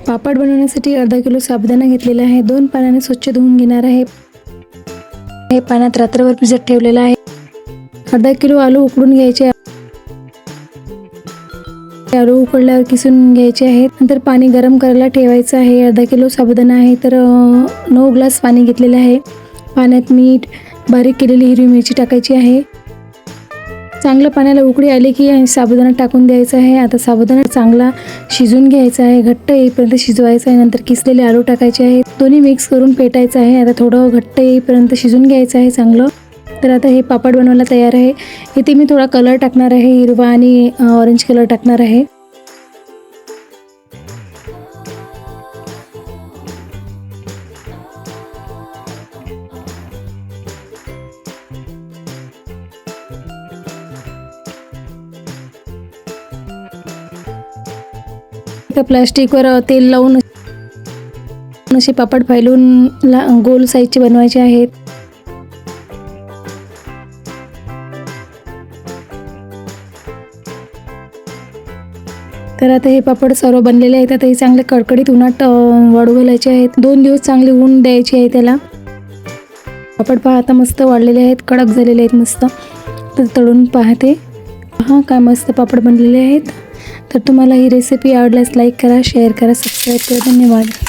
पापड बनवण्यासाठी अर्धा किलो साबुदाणा घेतलेला आहे. 2 पाण्याने स्वच्छ धुवून घेणार आहे. हे पाण्यात रात्रभर भिजत ठेवलेलं आहे. अर्धा किलो आलू उकडून घ्यायचे. आलू उकडल्यावर किसून घ्यायचे आहेत. नंतर पाणी गरम करायला ठेवायचं आहे. अर्धा किलो साबुदाणा आहे तर 9 ग्लास पाणी घेतलेले आहे. पाण्यात मीठ, बारीक केलेली हिरवी मिरची टाकायची आहे. चांगलं पाण्याला उकळी आली की साबुदाणा टाकून द्यायचा आहे. आता साबुदाणा चांगला शिजून घ्यायचा आहे. घट्ट येईपर्यंत शिजवायचा आहे. नंतर किसलेले आलू टाकायचे आहेत. दोन्ही मिक्स करून पेटायचं आहे. आता थोडं घट्ट येईपर्यंत शिजून घ्यायचं आहे चांगलं. तर आता हे पापड बनवायला तयार आहे. इथे मी थोडा कलर टाकणार आहे. हिरवा आणि ऑरेंज कलर टाकणार आहे. प्लास्टिकवर तेल लावून असे पापड फैलून गोल साईजचे बनवायचे आहेत. तर आता हे पापड सर्व बनलेले आहेत. आता हे चांगले कडकडीत उन्हात वाळू घालायचे आहेत. 2 दिवस चांगले ऊन द्यायचे आहे त्याला. पापड पहा आता मस्त वाळलेले आहेत, कडक झालेले आहेत मस्त. तर तळून पाहते. पहा काय मस्त पापड बनलेले आहेत. तर तुम्हाला ही रेसिपी आवडल्यास लाईक करा, शेअर करा, सबस्क्राईब करा. धन्यवाद.